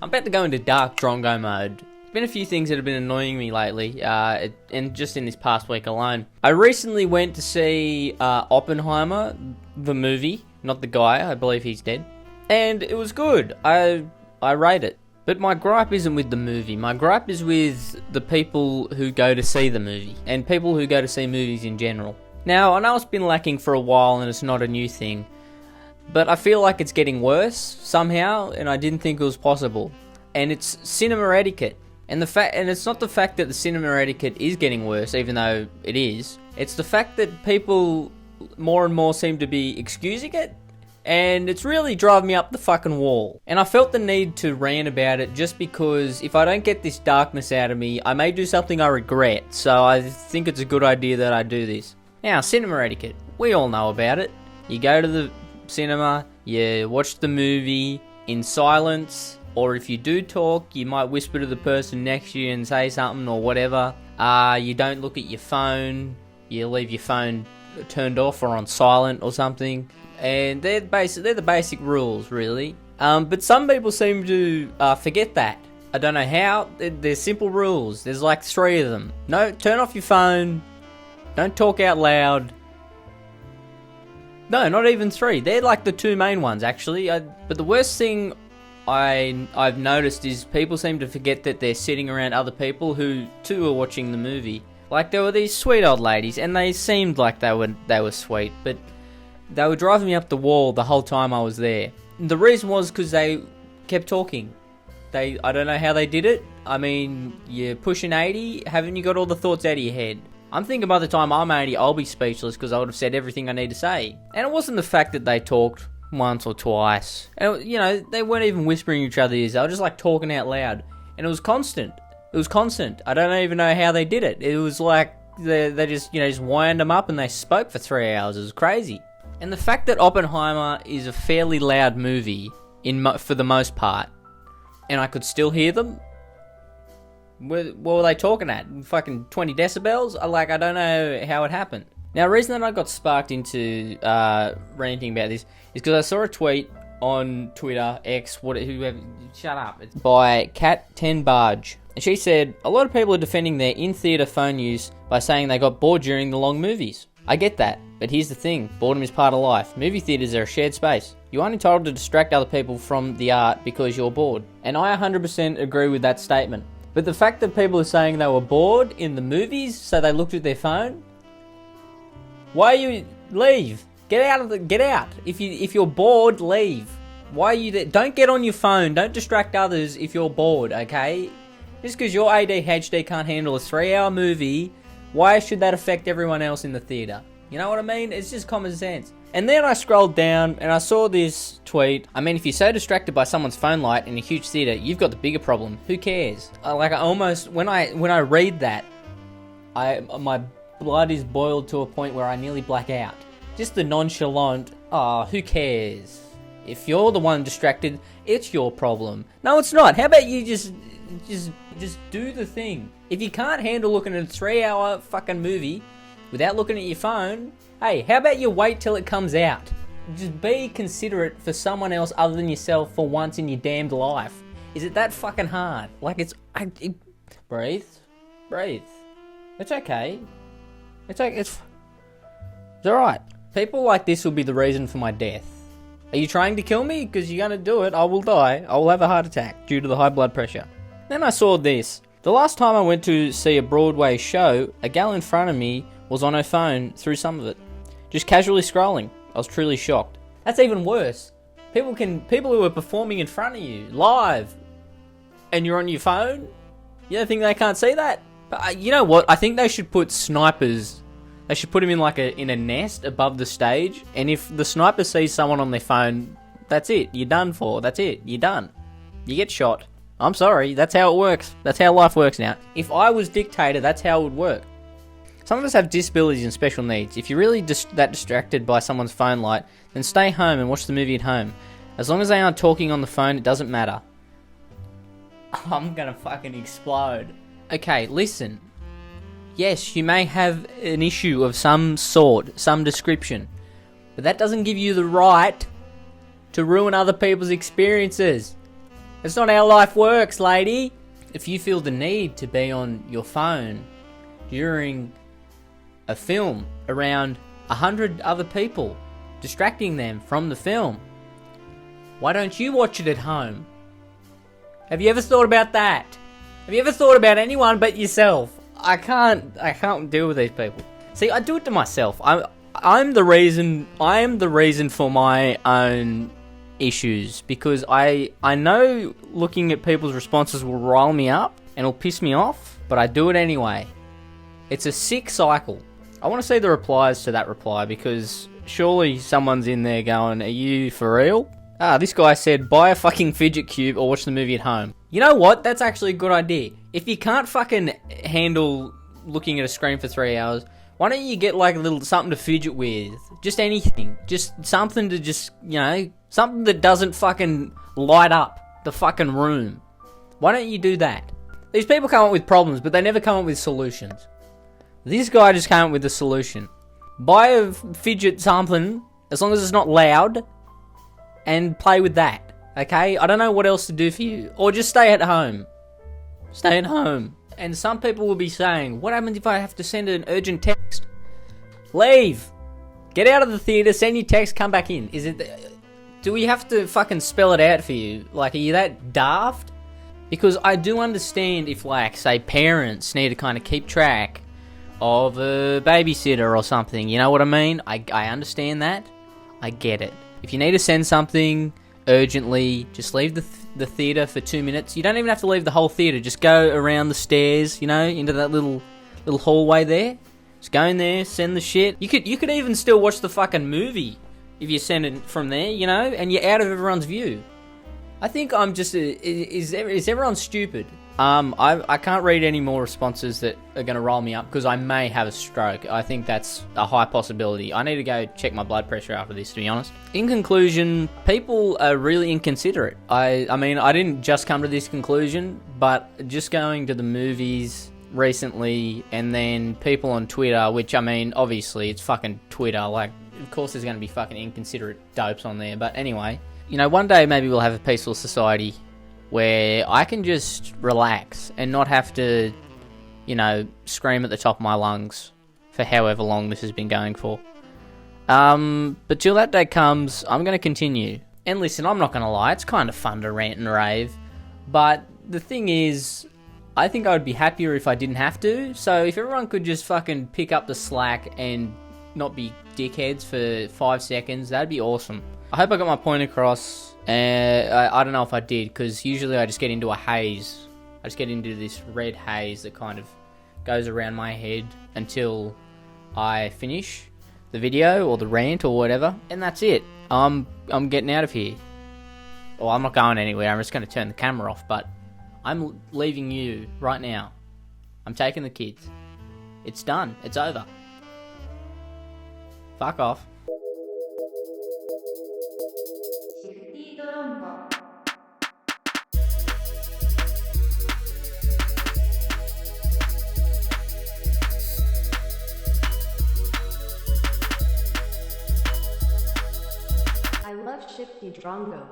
I'm about to go into dark Drongo mode. There's been a few things that have been annoying me lately, and just in this past week alone. I recently went to see Oppenheimer, the movie, not the guy, I believe he's dead. And it was good. I rate it. But my gripe isn't with the movie. My gripe is with the people who go to see the movie, and people who go to see movies in general. Now, I know it's been lacking for a while and it's not a new thing, but I feel like it's getting worse somehow, and I didn't think it was possible. And it's cinema etiquette. And it's not the fact that the cinema etiquette is getting worse, even though it is. It's the fact that people more and more seem to be excusing it, and it's really driving me up the fucking wall. And I felt the need to rant about it just because if I don't get this darkness out of me, I may do something I regret. So I think it's a good idea that I do this. Now, cinema etiquette. We all know about it. You go to the cinema, you watch the movie in silence, or if you do talk, you might whisper to the person next to you and say something or whatever. You don't look at your phone, you leave your phone turned off or on silent or something. And they're the basic rules, really. But some people seem to forget that. I don't know how. They're simple rules. There's like 3 of them. No, turn off your phone. Don't talk out loud. No, not even 3. They're like the 2 main ones, actually. But the worst thing I've noticed is people seem to forget that they're sitting around other people who too are watching the movie. Like there were these sweet old ladies, and they seemed like they were sweet, but they were driving me up the wall the whole time I was there. And the reason was because they kept talking. I don't know how they did it. I mean, you're pushing 80, haven't you got all the thoughts out of your head? I'm thinking by the time I'm 80, I'll be speechless because I would have said everything I need to say. And it wasn't the fact that they talked once or twice. And, you know, they weren't even whispering each other's ears. They were just like talking out loud. And it was constant. It was constant. I don't even know how they did it. It was like they just, just wind them up and they spoke for 3 hours. It was crazy. And the fact that Oppenheimer is a fairly loud movie for the most part, and I could still hear them. What were they talking at? Fucking 20 decibels? I don't know how it happened. Now, the reason that I got sparked into ranting about this is because I saw a tweet on Twitter, X, whoever, shut up. It's by Cat10Barge. And she said, a lot of people are defending their in-theatre phone use by saying they got bored during the long movies. I get that, but here's the thing. Boredom is part of life. Movie theatres are a shared space. You aren't entitled to distract other people from the art because you're bored. And I 100% agree with that statement. But the fact that people are saying they were bored in the movies, so they looked at their phone, why are you... Leave. Get out. If you're bored, leave. Why are you there? Don't get on your phone. Don't distract others if you're bored, okay? Just because your ADHD can't handle a 3-hour movie, why should that affect everyone else in the theatre? You know what I mean? It's just common sense. And then I scrolled down and I saw this tweet. I mean, if you're so distracted by someone's phone light in a huge theatre, you've got the bigger problem. Who cares? When I read that, my blood is boiled to a point where I nearly black out. Just the nonchalant, who cares? If you're the one distracted, it's your problem. No, it's not. How about you just do the thing? If you can't handle looking at a 3-hour fucking movie without looking at your phone, hey, how about you wait till it comes out? Just be considerate for someone else other than yourself for once in your damned life. Is it that fucking hard? Breathe. It's okay. It's alright. People like this will be the reason for my death. Are you trying to kill me? Because you're going to do it. I will die. I will have a heart attack due to the high blood pressure. Then I saw this. The last time I went to see a Broadway show, a gal in front of me was on her phone through some of it. Just casually scrolling. I was truly shocked. That's even worse. People who are performing in front of you, live, and you're on your phone? You don't think they can't see that? But you know what? I think they should put snipers. They should put them in a nest above the stage, and if the sniper sees someone on their phone, that's it. You're done for. That's it. You're done. You get shot. I'm sorry. That's how it works. That's how life works now. If I was dictator, that's how it would work. Some of us have disabilities and special needs. If you're really that distracted by someone's phone light, then stay home and watch the movie at home. As long as they aren't talking on the phone, it doesn't matter. I'm gonna fucking explode. Okay, listen. Yes, you may have an issue of some sort, some description, but that doesn't give you the right to ruin other people's experiences. It's not how life works, lady. If you feel the need to be on your phone during a film around 100 other people, distracting them from the film, why don't you watch it at home? Have you ever thought about that? Have you ever thought about anyone but yourself? I can't deal with these people. See, I do it to myself. I'm the reason for my own issues, because I know looking at people's responses will rile me up and it'll piss me off, but I do it anyway. It's a sick cycle. I want to see the replies to that reply, because surely someone's in there going, are you for real? This guy said, buy a fucking fidget cube or watch the movie at home. You know what? That's actually a good idea. If you can't fucking handle looking at a screen for 3 hours, why don't you get like a little something to fidget with? Just anything. Just something to just, something that doesn't fucking light up the fucking room. Why don't you do that? These people come up with problems, but they never come up with solutions. This guy just came up with a solution. Buy a fidget something, as long as it's not loud, and play with that, okay? I don't know what else to do for you. Or just stay at home. Stay at home. And some people will be saying, what happens if I have to send an urgent text? Leave! Get out of the theatre, send your text, come back in. Do we have to fucking spell it out for you? Like, are you that daft? Because I do understand if, like, say, parents need to kind of keep track of a babysitter or something. You know what I mean? I understand that. I get it. If you need to send something urgently, just leave the theatre for 2 minutes. You don't even have to leave the whole theatre. Just go around the stairs, into that little hallway there. Just go in there, send the shit. You could even still watch the fucking movie if you send it from there, and you're out of everyone's view. I think I'm just... Is everyone stupid? I can't read any more responses that are going to roll me up, because I may have a stroke. I think that's a high possibility. I need to go check my blood pressure after this, to be honest. In conclusion, people are really inconsiderate. I mean, I didn't just come to this conclusion, but just going to the movies recently, and then people on Twitter, which, I mean, obviously, it's fucking Twitter. Like, of course there's going to be fucking inconsiderate dopes on there. But anyway, one day maybe we'll have a peaceful society where I can just relax and not have to, scream at the top of my lungs for however long this has been going for. But till that day comes, I'm going to continue. And listen, I'm not going to lie, it's kind of fun to rant and rave. But the thing is, I think I would be happier if I didn't have to. So if everyone could just fucking pick up the slack and not be dickheads for 5 seconds, that'd be awesome. I hope I got my point across. I don't know if I did, because usually I just get into a haze. I just get into this red haze that kind of goes around my head until I finish the video or the rant or whatever, and that's it. I'm getting out of here. Well, I'm not going anywhere. I'm just going to turn the camera off, but I'm leaving you right now. I'm taking the kids. It's done. It's over. Fuck off. Shifty Drongo. I love Shifty Drongo.